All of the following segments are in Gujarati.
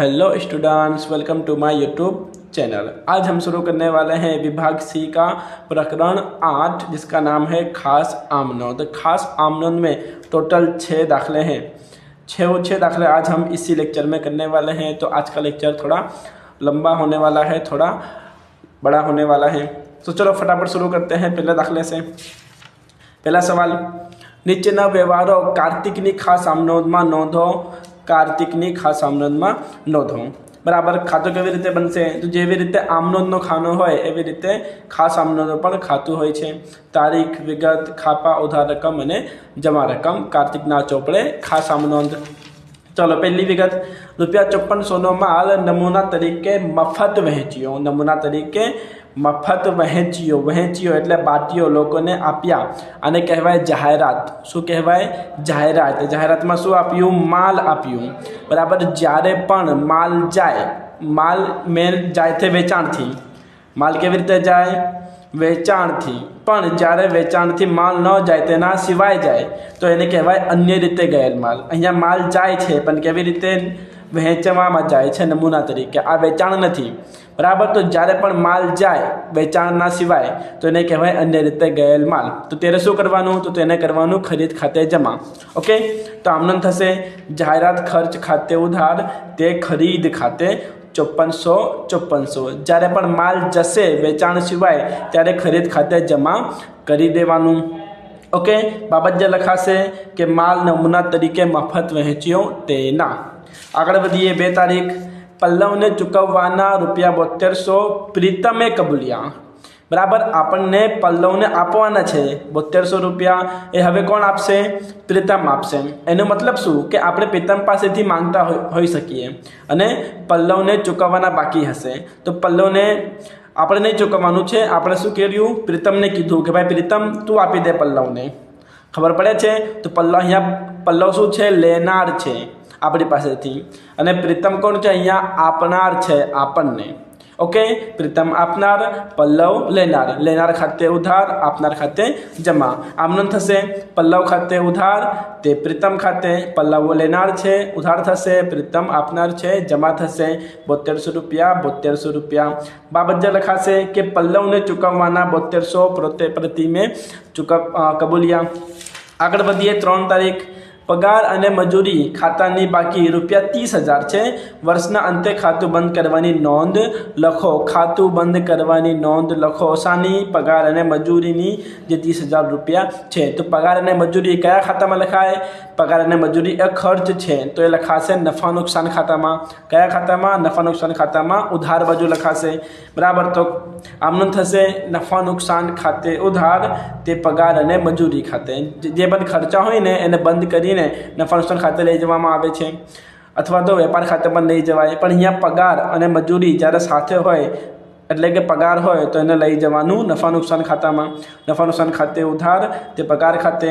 Hello students, welcome to my YouTube channel. आज हम शुरू करने वाले हैं विभाग सी का प्रकरण 8 जिसका नाम है खास आमनोद। खास आमनोद में टोटल 6 दाखले हैं। 6 दाखले आज हम इसी लेक्चर में करने वाले हैं। तो आज का लेक्चर थोड़ा लंबा होने वाला है, थोड़ा बड़ा होने वाला है। तो चलो फटाफट शुरू करते हैं पहले दाखले से। पहला सवाल, નીચેના વ્યવહારો કાર્તિકની ખાસ આમનોંધમાં નોંધો। કાર્તિકની ખાસ આમનોંધમાં નોંધો। બરાબર, ખાતું કેવી રીતે બનશે? તો જેવી રીતે આમનોંધનો ખાનો હોય એવી રીતે ખાસ આમનોંધનો પણ ખાતું હોય છે। તારીખ, વિગત, ખાપા, ઉધાર રકમ અને જમા રકમ કાર્તિકના ચોપડે ખાસ આમનોંધ। ચલો પહેલી વિગત, ₹5400નો માલ નમૂના તરીકે મફત વહેંચ્યો। નમૂના તરીકે મફત વહેંચ્યો। વહેંચ્યો એટલે બાટીઓ લોકોને આપ્યા। આને કહેવાય જાહેરાત। શું કહેવાય? જાહેરાત। જાહેરાતમાં શું આપ્યું? માલ આપ્યું। બરાબર, જ્યારે પણ માલ જાય, માલ મેન જાય છે વેચાણથી। માલ કેવી રીતે જાય? વેચાણથી। પણ જ્યારે વેચાણથી માલ ન જાય, તેના સિવાય જાય તો એને કહેવાય અન્ય રીતે ગયેલ માલ। અહીંયા માલ જાય છે પણ કેવી રીતે? વહેંચવામાં જાય છે નમૂના તરીકે। આ વેચાણ નથી। બરાબર, તો જ્યારે પણ માલ જાય વેચાણના સિવાય તો એને કહેવાય અન્ય રીતે ગયેલ માલ। તો ત્યારે શું કરવાનું? તો તેને કરવાનું ખરીદ ખાતે જમા। ઓકે, તો આમનોંધ થશે જાહેરાત ખર્ચ ખાતે ઉધાર, તે ખરીદ ખાતે 5400। જ્યારે પણ માલ જશે વેચાણ સિવાય ત્યારે ખરીદ ખાતે જમા કરી દેવાનું। ઓકે, બાબત જે લખાશે કે માલ નમૂના તરીકે મફત વહેંચ્યો તેના। આગળ વધીએ। 2 તારીખ, પલ્લવને ચૂકવવાના ₹7200 પ્રીતમે કબૂલ્યા। બરાબર, આપણને પલ્લવને આપવાના છે ₹7200। એ હવે કોણ આપશે? પ્રીતમ આપશે। એનો મતલબ શું કે આપણે પ્રીતમ પાસેથી માંગતા હોઈ શકીએ અને પલ્લવને ચૂકવવાના બાકી હશે તો પલ્લવને આપણે નહીં ચૂકવવાનું છે। આપણે શું કર્યું? પ્રીતમને કીધું કે ભાઈ પ્રીતમ તું આપી દે પલ્લવને। ખબર પડે છે? તો અહીંયા પલ્લવ શું છે? લેનાર છે આપણી પાસેથી અને પ્રીતમ કોણ છે? અહીંયા આપનાર છે આપણને। ઓકે, પ્રીતમ આપનાર, પલ્લવ લેનાર। લેનાર ખાતે ઉધાર, આપનાર ખાતે જમા। આમનોંધ થશે પલ્લવ ખાતે ઉધાર, તે પ્રીતમ ખાતે। પલ્લવ લેનાર છે, ઉધાર થશે, પ્રીતમ આપનાર છે, જમા થશે ₹7200। બાબત જે લખાશે કે પલ્લવને ચૂકવવાના 7200 પ્રતિમે કબૂલ્યા। આગળ વધીએ। 3 તારીખ, પગાર અને મજૂરી ખાતાની બાકી ₹30,000 છે। વર્ષના અંતે ખાતું બંધ કરવાની નોંધ લખો। ખાતું બંધ કરવાની નોંધ લખો। શાની? પગાર અને મજૂરીની જે ₹30,000 છે। તો પગાર અને મજૂરી કયા ખાતામાં લખાય? પગાર અને મજૂરી એ ખર્ચ છે તો એ લખાશે નફા નુકસાન ખાતામાં। કયા ખાતામાં? નફા નુકસાન ખાતામાં ઉધાર બાજુ લખાશે। બરાબર, તો આમનોંધ થશે નફા નુકસાન ખાતે ઉધાર, તે પગાર અને મજૂરી ખાતે। જે પણ ખર્ચા હોય ને એને બંધ કરીને નફા નુકસાન ખાતે લઈ જવામાં આવે છે અથવા તો વેપાર ખાતે પણ લઈ જવાય। પણ અહીંયા પગાર અને મજૂરી જ્યારે સાથે હોય એટલે કે પગાર હોય તો એને લઈ જવાનું નફા નુકસાન ખાતામાં। નફા નુકસાન ખાતે ઉધાર, તે પગાર ખાતે,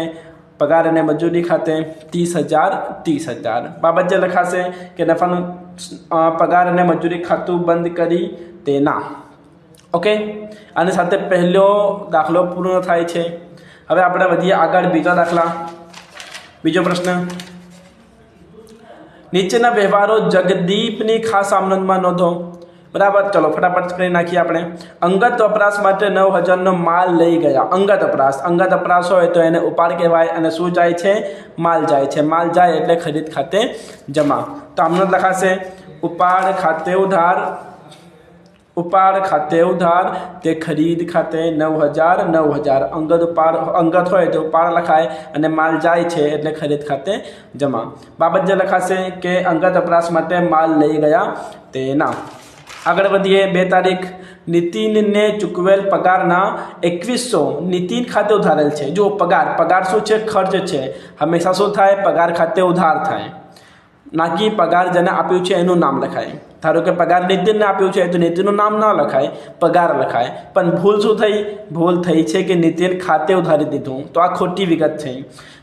પગાર અને મજૂરી ખાતે 30,000। બાબત જે લખાશે કે નફાનું પગાર અને મજૂરી ખાતું બંધ કરી તેના। ઓકે, આની સાથે પહેલો દાખલો પૂર્ણ થાય છે। હવે આપણે વધીએ આગળ। બીજા દાખલા, બીજો પ્રશ્ન, નીચેના વ્યવહારો જગદીપની ખાસ આમનોંધમાં નોંધો। બરાબર, ચલો ફટાફટ કરી નાખીએ આપણે। અંગત વપરાશ માટે 9,000નો માલ લઈ ગયા। અંગત વપરાશ હોય તો એને ઉપાડ કહેવાય અને શું જાય છે? માલ જાય છે। માલ જાય એટલે ખરીદ ખાતે જમા। તો આમનોંધ લખાશે ઉપાડ ખાતે ઉધાર, ઉપાડ ખાતે ઉધાર, તે ખરીદ ખાતે 9,000। અંગત હોય તો ઉપાડ લખાય અને માલ જાય છે એટલે ખરીદ ખાતે જમા। બાબત જે લખાશે કે અંગત વપરાશ માટે માલ લઈ ગયા તેના। આગળ વધીએ। 2 તારીખ, નીતિનને ચૂકવેલ પગારના 2100 નીતિન ખાતે ઉધારેલ છે। જો પગાર શું છે? ખર્ચ છે। હંમેશા શું થાય? પગાર ખાતે ઉધાર થાય, ના કે પગાર જેને આપ્યું છે એનું નામ લખાય। ધારો કે પગાર નીતિનને આપ્યું છે તો નીતિનનું નામ ન લખાય, પગાર લખાય. પણ ભૂલ શું થઈ? ભૂલ થઈ છે કે નીતિન ખાતે ઉધારી દીધું, તો આ ખોટી વિગત છે.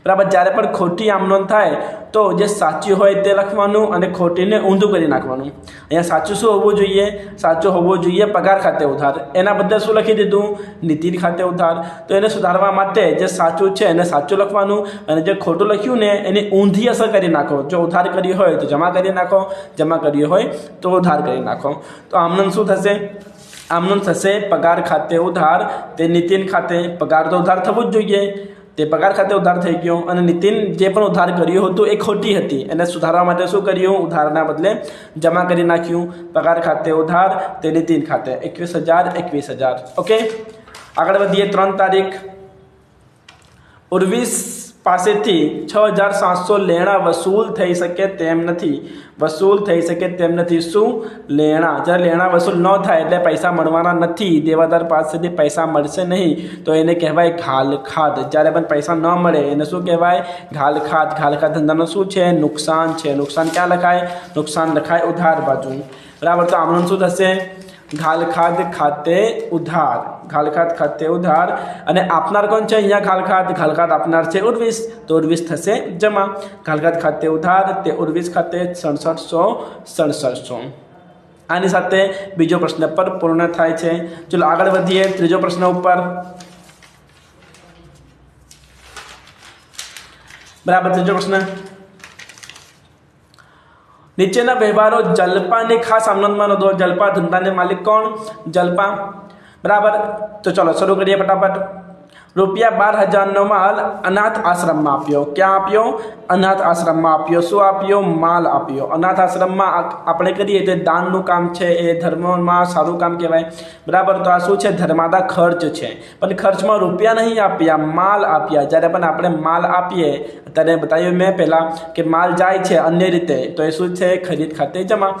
બરાબર. જ્યારે પણ ખોટી આમ નોંધ થાય તો જે સાચું હોય તે લખવાનું અને ખોટીને ઊંધું કરી નાખવાનું. અહીંયા સાચું શું હોવું જોઈએ? સાચું હોવું જોઈએ પગાર ખાતે ઉધાર. એના બદલે શું લખી દીધું? નીતિન ખાતે ઉધાર. તો એને સુધારવા માટે જે સાચું છે એને સાચું લખવાનું અને જે ખોટું લખ્યું ને એની ઊંધી અસર કરી નાખો. જો ઉધાર કરી હોય તો જમા કરી નાખો, જમા કર્યું હોય તો ઉધાર કરી નાખો. તો આમનું શું થશે? આમનું થશે પગાર ખાતે ઉધાર, તે નીતિન ખાતે. પગાર તો ઉધાર થવું જ જોઈએ, તે પગાર ખાતે ઉધાર થઈ ગયો. અને નીતિન જે પણ ઉધાર કર્યું હતું એ ખોટી હતી, એને સુધારવા માટે શું કર્યું? ઉધારના બદલે જમા કરી નાખ્યું. પગાર ખાતે ઉધાર, તે નીતિન ખાતે. 21,000. ઓકે, આગળ વધીએ. 3 તારીખ. ઉર્વિસ પાસેથી 6,700 લેણા વસૂલ થઈ શકે તેમ નથી. વસૂલ થઈ શકે તેમ નથી. શું? લેણા. જ્યારે લેણા વસૂલ ન થાય એટલે પૈસા મળવાના નથી, દેવાદાર પાસેથી પૈસા મળશે નહીં, તો એને કહેવાય ઘાલખાદ. જ્યારે પણ પૈસા ન મળે એને શું કહેવાય? ઘાલખાદ. ઘાલખાદ ધંધાનું શું છે? નુકસાન છે. નુકસાન ક્યાં લખાય? નુકસાન લખાય ઉધાર બાજુ. બરાબર. તો આમનું શું થશે? ઘાલખાદ ખાતે ઉધાર. ઘાલખાદ ખાતે ઉધાર. અને આપનાર કોણ છે અહીંયા? ઘાલખાદ. ઘાલખાદ આપનાર છે ઉર્વિસ, તો ઉર્વિસ થશે જમા. ઘાલખાદ ખાતે ઉધાર, તે ઉર્વિસ ખાતે 67,600. આની સાથે બીજો પ્રશ્ન પર પૂર્ણ થાય છે. ચલો આગળ વધીએ ત્રીજો પ્રશ્ન ઉપર. બરાબર. ત્રીજો પ્રશ્ન. નીચેના વ્યવહારો જલપાની ખાસ આમનોંધમાં નોંધો. જલપા ધંધાને માલિક કોણ? જલપા. બરાબર. તો ચલો શરૂ કરીએ ફટાફટ. ₹12,000નો માલ અનાથ આશ્રમમાં આપ્યો. ક્યાં આપ્યો? અનાથ આશ્રમમાં આપ્યો. શું આપ્યો? માલ આપ્યો. અનાથ આશ્રમમાં આપણે કરીએ તો દાનનું કામ છે, એ ધર્મમાં સારું કામ કહેવાય. બરાબર. તો આ શું છે? ધર્માદા ખર્ચ છે. પણ ખર્ચમાં રૂપિયા નહીં આપ્યા, માલ આપ્યા. જ્યારે પણ આપણે માલ આપીએ, ત્યારે બતાવ્યું મેં પહેલાં કે માલ જાય છે અન્ય રીતે, તો એ શું છે? ખરીદ ખાતે જમા.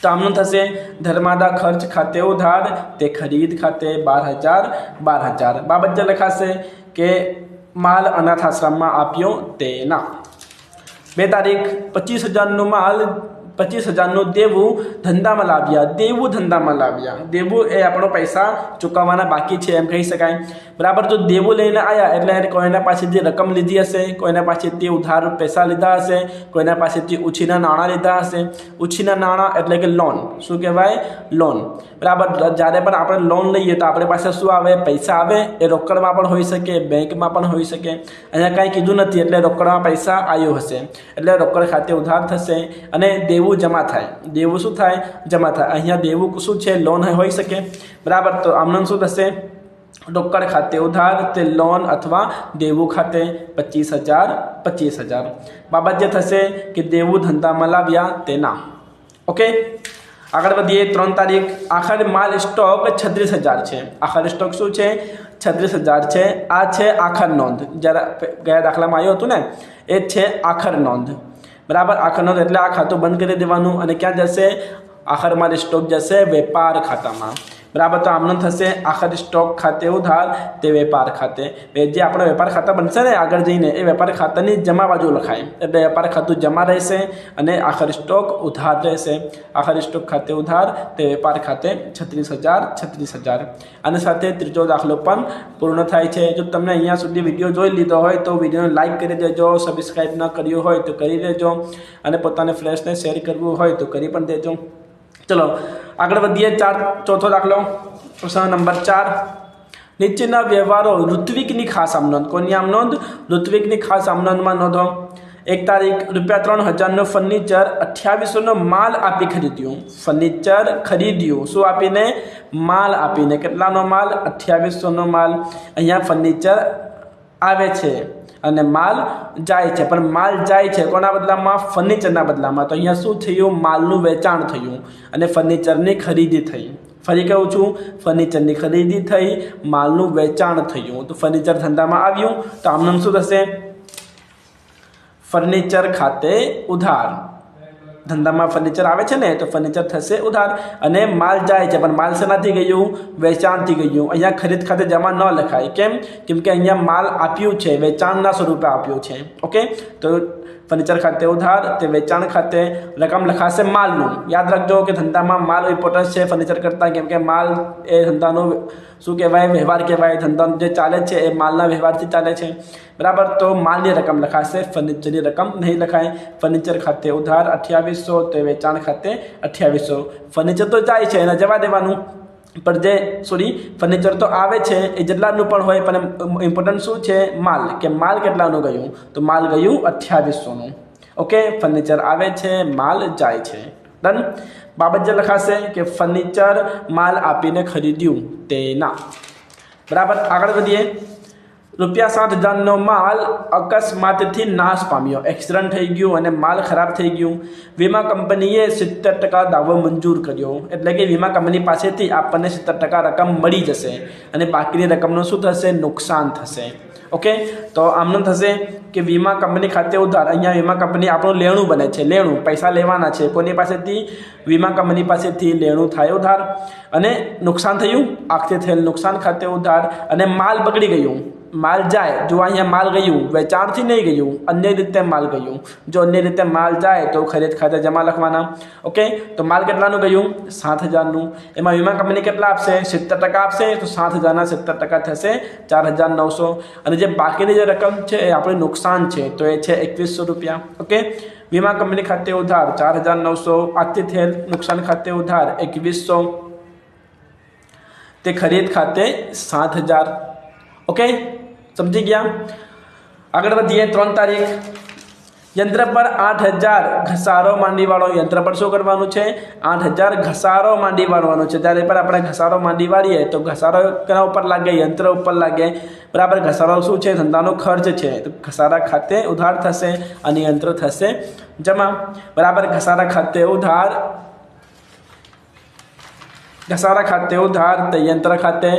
તો આમનું થશે ધર્માદા ખર્ચ ખાતે ઉધાર, તે ખરીદ ખાતે 12,000. બાબત જે લખાશે કે માલ અનાથ આશ્રમમાં આપ્યો તેના. 2 તારીખ. 25,000નો માલ, 25,000નું દેવું ધંધામાં લાવ્યા. દેવું ધંધામાં લાવ્યા. દેવું એ આપણો પૈસા ચૂકવવાના બાકી છે એમ કહી શકાય. બરાબર. તો દેવું લઈને આવ્યા એટલે કોઈના પાસેથી રકમ લીધી હશે, કોઈના પાસેથી ઉધાર પૈસા લીધા હશે, કોઈના પાસેથી ઉછીના નાણાં લીધા હશે. ઉછીના નાણાં એટલે કે લોન. શું કહેવાય? લોન. બરાબર. જ્યારે પણ આપણે લોન લઈએ તો આપણી પાસે શું આવે? પૈસા આવે. એ રોકડમાં પણ હોઈ શકે, બેંકમાં પણ હોઈ શકે. અહીંયા કાંઈ કીધું નથી એટલે રોકડમાં પૈસા આવ્યો હશે, એટલે રોકડ ખાતે ઉધાર થશે. અને દેવું જમા થાય. દેવું શું થાય? જમા થાય. અહીંયા દેવું શું છે? લોન હોઈ શકે. બરાબર. તો આમનું શું થશે? રોકડ ખાતે ઉધાર, તે લોન અથવા દેવું ખાતે 25,000. બાબત જે થશે કે દેવું ધંધામાં લાવ્યા તેના. ઓકે, આગળ વધીએ. 3 તારીખ. આખર માલ સ્ટોક 36,000 છે. આખર સ્ટોક શું છે? 36,000 છે. આ છે આખર નોંધ. જ્યારે ગયા દાખલામાં આવ્યું હતું ને, એ છે આખર નોંધ. બરાબર. આખર નોંધ એટલે આ ખાતું બંધ કરી દેવાનું અને ક્યાં જશે? આખર માલ સ્ટોક જશે વેપાર ખાતામાં. બરાબર. તો આમનું થશે આખર સ્ટોક ખાતે ઉધાર, તે વેપાર ખાતે. જે આપણો વેપાર ખાતા બનશે ને આગળ જઈને, એ વેપાર ખાતાની જમા બાજુ લખાય. એટલે વેપાર ખાતું જમા રહેશે અને આખર સ્ટોક ઉધાર રહેશે. આખર સ્ટોક ખાતે ઉધાર, તે વેપાર ખાતે 36,000. આની સાથે ત્રીજો દાખલો પણ પૂર્ણ થાય છે. જો તમને અહીંયા સુધી વિડીયો જોઈ લીધો હોય તો વિડીયોને લાઇક કરી દેજો. સબસ્ક્રાઈબ ન કર્યું હોય તો કરી દેજો. અને પોતાને ફ્રેન્ડ્સને શેર કરવું હોય તો કરી પણ દેજો. ચલો આગળ વધીએ. ચોથો દાખલો. પ્રશ્ન નંબર 4. નીચેના વ્યવહારો ઋત્વિકની ખાસ આમનોંધ. કોની આમનોંધ? ઋત્વિકની ખાસ આમનોંધમાં નોંધો. 1 તારીખ. ₹3,000નું ફર્નિચર 2800નો માલ આપી ખરીદ્યું. ફર્નિચર ખરીદ્યું. શું આપીને? માલ આપીને. કેટલાનો માલ? 2800નો માલ. અહીંયા ફર્નિચર આવે છે અને માલ જાય છે. પણ માલ જાય છે કોના બદલામાં? ફર્નિચરના બદલામાં. તો અહીંયા શું થયું? માલનું વેચાણ થયું અને ફર્નિચરની ખરીદી થઈ. ફરી કહું છું, ફર્નિચરની ખરીદી થઈ, માલનું વેચાણ થયું. તો ફર્નિચર ધંધામાં આવ્યું. તો આમનું શું થશે? ફર્નિચર ખાતે ઉધાર. ધંધામાં ફર્નિચર આવે છે ને તો ફર્નિચર થશે ઉધાર અને માલ જાય છે પણ માલ શેનાથી ગયું વેચાણથી ગયું અહીંયા ખરીદ ખાતે જમા ન લખાય કેમ કે અહીંયા માલ આપ્યું છે વેચાણના સ્વરૂપે આપ્યું છે ઓકે તો ફર્નિચર ખાતે ઉધાર તે વેચાણ ખાતે રકમ લખાશે માલનું યાદ રાખજો કે ધંધામાં માલ ઇમ્પોર્ટન્સ છે ફર્નિચર કરતાં કેમ કે માલ એ ધંધાનો શું કહેવાય વ્યવહાર કહેવાય ધંધાનો જે ચાલે છે એ માલના વ્યવહારથી ચાલે છે બરાબર તો માલની રકમ લખાશે ફર્નિચરની રકમ નહીં લખાય ફર્નિચર ખાતે ઉધાર 2800 તો વેચાણ ખાતે 2800 ફર્નિચર તો જાય છે એને જવા દેવાનું પણ જે ફર્નિચર તો આવે છે એ જેટલાનું પણ હોય પણ ઇમ્પોર્ટન્ટ શું છે માલ કે માલ કેટલાનું ગયું તો માલ ગયું 2800નું ઓકે ફર્નિચર આવે છે માલ જાય છે ડન બાબત જે લખાશે કે ફર્નિચર માલ આપીને ખરીદ્યું તેના બરાબર આગળ વધીએ ₹7,000નો માલ અકસ્માતથી નાશ પામ્યો એક્સિડન્ટ થઈ ગયું અને માલ ખરાબ થઈ ગયું વીમા કંપનીએ 70% દાવો મંજૂર કર્યો એટલે કે વીમા કંપની પાસેથી આપણને 70% રકમ મળી જશે અને બાકીની રકમનું શું થશે નુકસાન થશે ઓકે તો આમનું થશે કે વીમા કંપની ખાતે ઉધાર અહીંયા વીમા કંપની આપણું લેણું બને છે લેણું પૈસા લેવાના છે કોની પાસેથી વીમા કંપની પાસેથી લેણું થાય ઉધાર અને નુકસાન થયું આંખથી થયેલ નુકસાન ખાતે ઉધાર અને માલ બગડી ગયું માલ જાય જો અહીંયા માલ ગયું વેચાણથી નહીં ગયું અન્ય રીતે માલ ગયું જો અન્ય રીતે માલ જાય તો ખરીદ ખાતે જમા લખવાના ઓકે તો માલ કેટલાનું ગયું 7,000નું એમાં વીમા કંપની કેટલા આપશે 70% આપશે તો 7,000ના 70% થશે 4,900 અને જે બાકીની જે રકમ છે એ આપણે નુકસાન છે તો એ છે ₹2100 ઓકે વીમા કંપની ખાતે ઉધાર 4,900 આથી થયેલ નુકસાન ખાતે ઉધાર 2100 તે ખરીદ ખાતે 7,000 ઓકે સમજી ગયા આગળ વધીએ 3 તારીખ यंत्र पर 8,000 घसारो मांडी वाळो यंत्र पर शू करवानुं छे 8,000 घसारो मांडी वाळवानो छे त्यारे पर आपणे घसारो मांडी वाळीए तो घसारो केना उपर लागे यंत्र उपर लागे बराबर घसारो शू छे धंधानो खर्च छे तो घसारा खाते उधार थशे अने यंत्र थशे जमा बराबर घसारा खाते उधार तो यंत्र खाते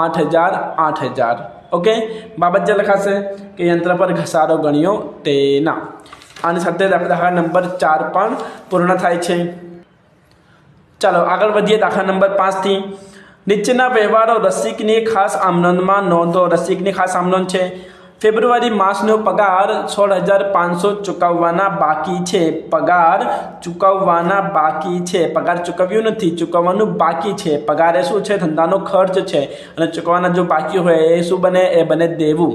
8,000 ओके बाबत जे लखाशे कि यंत्र पर घसारो गण्यो तेना आनी साथे दाखला नंबर 4 पण पूर्ण थाय छे। चलो आगळ वधीए दाखला नंबर 5 थी नीचेना व्यवहारो रसिकनी खास आमनोंधमां नोंधो रसिकनी खास आमनोंध छे फेब्रुआरी मासनो पगार 16,500 चूकववाना बाकी छे पगार चूकववाना बाकी छे पगार चूकव्यो नथी चूकववानुं बाकी छे पगार ए शुं छे धंधानो खर्च छे अने चूकववाना जो बाकी होय ए शुं बने ए बने देवुं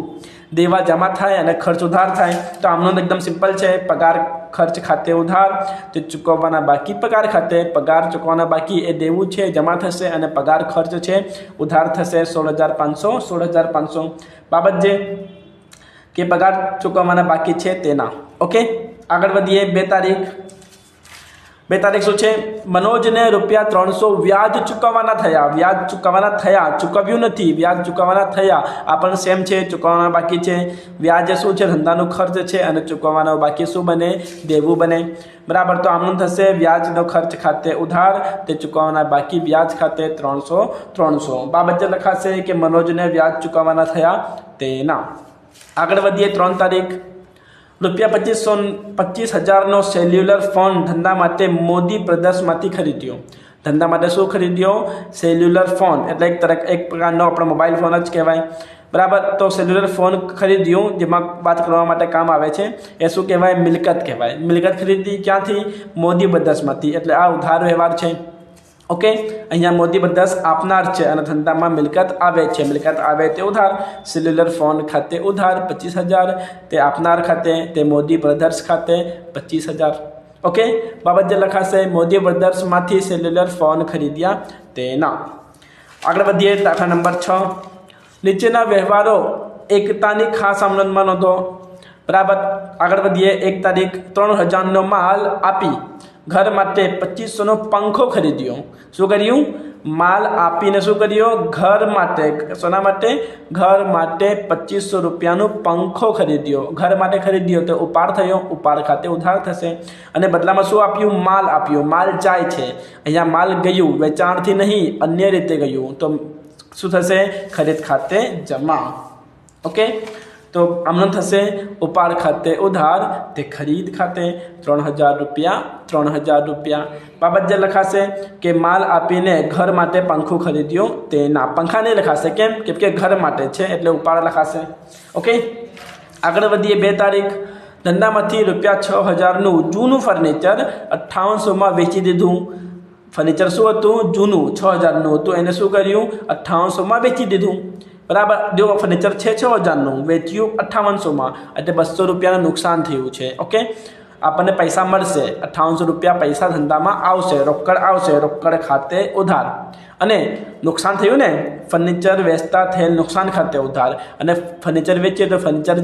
देवा जमा थाय अने खर्च उधार थाय तो आमनो एकदम सिंपल छे पगार खर्च खाते उधार तो चूकववाना बाकी पगार खाते पगार चूकववाना बाकी ए देवुं छे जमा थशे अने पगार खर्च छे उधार थशे 16,500 बाबत जे कि पगार चूकववाना बाकी छे तेना ओके आगळ वधीए 2 तारीख शुं छे मनोज ने ₹300 व्याज चूकववाना थया चूकव्युं नथी व्याज चूकववाना थया आ पण सेम छे चूकववाना बाकी छे व्याज शुं छे धंधानो खर्च छे अने चूकववानो बाकी शुं बने देवुं बने बराबर तो आमनुं थशे व्याजनो खर्च खाते उधार ते चूकववाना बाकी व्याज खाते 300 बाबत जे लखाशे कि मनोज ने व्याज चूकववाना थया तेना आगळ वधीए 3 तारीख ₹25,000 सेल्युलर फोन धंधा माटे मोदी ब्रदर्स मांथी खरीद्यो धंधा माटे शुं खरीद्यो सेल्युलर फोन एटले एक प्रकारनो आपणो मोबाइल फोन ज कहेवाय बराबर तो सेल्युलर फोन खरीद्यो जेमां बात करवा माटे काम आवे छे ए शुं कहेवाय मिलकत खरीदी क्यांथी मोदी ब्रदर्स मांथी एटले आ उधार व्यवहार छे ओके अहींया मोदी ब्रदर्स आपनार छे अने धंधामां मिलकत आवे ते उधार सेल्युलर फोन खाते उधार 25,000 ते आपनार खाते ते मोदी ब्रदर्स खाते 25,000 ओके बाबत जे लखाशे मोदी ब्रदर्स मांथी सेल्युलर फोन खरीद्या तेना आगळ वधीए दाखला नंबर 6 नीचेना व्यवहारो एकतानी खास आमनोंधमां नोंधो बराबर आगळ वधीए 1 तारीख 3,000 नो माल आपी घर माटे 2500 पंखो खरीद्यो शू कर्युं माल आपीने शू कर्यो घर माटे सोना माटे घर माटे 2500 रुपयानो पंखो खरीद्यो घर माटे खरीद्यो तो उपाड़ थयो उपाड़ खाते उधार थशे अने बदलामां शू आप्युं माल जाय छे अहींया माल गयुं वेचाणथी नहीं अन्य रीते गयुं तो शू थशे खरीद खाते जमा ओके તો આમનો થશે ઉપાડ ખાતે ઉધાર તે ખરીદ ખાતે 3000 રૂપિયા 3000 રૂપિયા. બાબત જે લખાશે કે માલ આપીને ઘર માટે પંખો ખરીદ્યો તેના. પંખા નહીં લખાશે, કેમ કે ઘર માટે છે એટલે ઉપાડ લખાશે. ઓકે, આગળ વધીએ. 2 તારીખ, ધંધામાંથી ₹6000નું જૂનું ફર્નિચર 5800માં વેચી દીધું. ફર્નિચર શું હતું? જૂનું, 6000નું હતું, એને શું કર્યું? 5800માં વેચી દીધું. બરાબર. જો ફર્નિચર છે 6000નું, વેચ્યું 5800માં, એટલે 200 રૂપિયાનું નુકસાન થયું છે. ઓકે, આપણને પૈસા મળશે 5800 રૂપિયા પૈસા ધંધામાં આવશે, રોકડ આવશે, રોકડ ખાતે ઉધાર. અને નુકસાન થયું ને, ફર્નિચર વેચતા થયેલ નુકસાન ખાતે ઉધાર. અને ફર્નિચર વેચીએ તો ફર્નિચર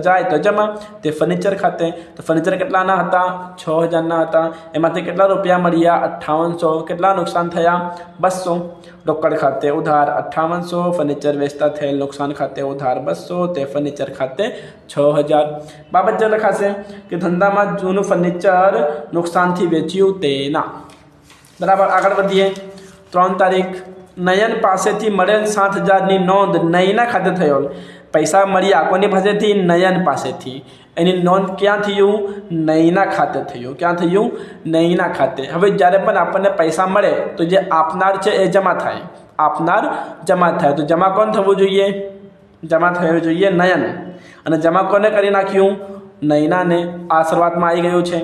જાય તો જમા, તે ફર્નિચર ખાતે. તો ફર્નિચર કેટલાના હતા? 6000ના હતા. એમાંથી કેટલા રૂપિયા મળ્યા? 5800. કેટલા નુકસાન થયા? 200. રોકડ ખાતે ઉધાર 5800, ફર્નિચર વેચતા થયેલ નુકસાન ખાતે ઉધાર 200, તે ફર્નિચર ખાતે 6000. બાબત જે લખાશે કે ધંધામાં જૂનું ફર્નિચર નુકસાનથી વેચ્યું તેના. બરાબર. આગળ વધીએ. 3 તારીખ, નયન પાસેથી મળેલ 7000ની નોંધ નયના ખાતે થયેલ. પૈસા મળ્યા કોની પાસેથી? નયન પાસેથી. એની નોંધ ક્યાં થયું? નયના ખાતે થયું. ક્યાં થયું? નયના ખાતે. હવે જ્યારે પણ આપણને પૈસા મળે તો જે આપનાર છે એ જમા થાય. આપનાર જમા થાય. તો જમા કોણ થવું જોઈએ? જમા થવું જોઈએ નયન. અને જમા કોને કરી નાખ્યું? નયનાને. આ શરૂઆતમાં આવી ગયું છે.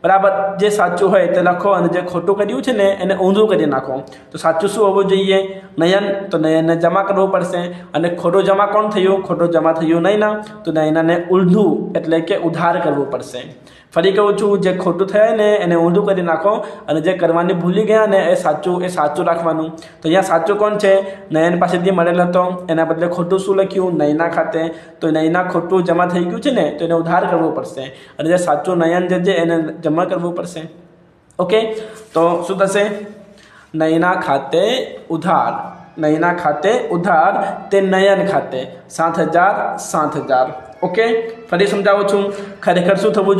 બરાબર. જે સાચું હોય તે લખો અને જે ખોટું કર્યું છે ને એને ઊંધું કરી નાખો. તો સાચું શું હોવું જોઈએ? નયન. તો નયનને જમા કરવું પડશે. અને ખોટું જમા કોણ થયું? ખોટું જમા થયું નયના. તો નયનાને ઊંધું એટલે કે ઉધાર કરવું પડશે. ફરી કહું છું, જે ખોટું થયા ને એને ઊંધું કરી નાખો, અને જે કરવાની ભૂલી ગયા ને એ સાચું રાખવાનું. તો અહીંયા સાચું કોણ છે? નયન પાસેથી મળેલ હતો, એના બદલે ખોટું શું લખ્યું? નયના ખાતે. તો નયના ખોટું જમા થઈ ગયું છે ને, તો એને ઉધાર કરવું પડશે. અને જે સાચું નયન જે છે એને જમા કરવું પડશે. ઓકે, તો શું થશે? નયના ખાતે ઉધાર. નયના ખાતે ઉધાર તે નયન ખાતે 7000. ઓકે, ફરી સમજાવું છું. ખરેખર શું થવું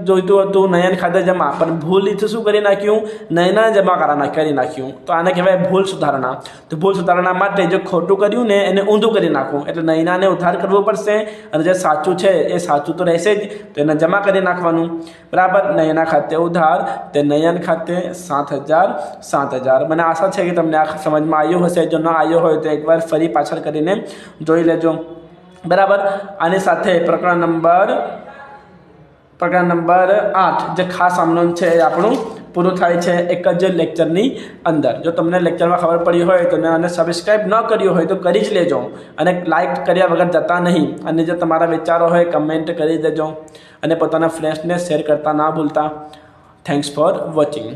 જોઈતું હતું? નયન ખાતે જમા, પણ ભૂલથી શું કરી નાખ્યું? નયના જમા કરી નાખ્યું. તો આને કહેવાય ભૂલ સુધારણા. તો ભૂલ સુધારણા માટે જે ખોટું કર્યું ને એને ઊંધું કરી નાખવું, એટલે નયનાને ઉધાર કરવું પડશે. અને જે સાચું છે એ સાચું તો રહેશે જ, તો એને જમા કરી નાખવાનું. બરાબર. નયના ખાતે ઉધાર તે નયન ખાતે 7000. મને આશા છે કે તમને આ સમજમાં આવ્યું હશે. જો ન આવ્યો હોય તો એકવાર ફરી પાછળ કરીને જોઈ લેજો. બરાબર. આની સાથે પ્રકરણ નંબર 8 જે ખાસ આમનોન છે એ આપણું પૂરું થાય છે એક જ લેક્ચરની અંદર. જો તમને લેક્ચરમાં ખબર પડી હોય તો અને સબસ્ક્રાઈબ ન કર્યું હોય તો કરી જ લેજો. અને લાઇક કર્યા વગર જતા નહીં. અને જે તમારા વિચારો હોય કમેન્ટ કરી દેજો. અને પોતાના ફ્રેન્ડ્સને શેર કરતા ના ભૂલતા. Thanks for watching.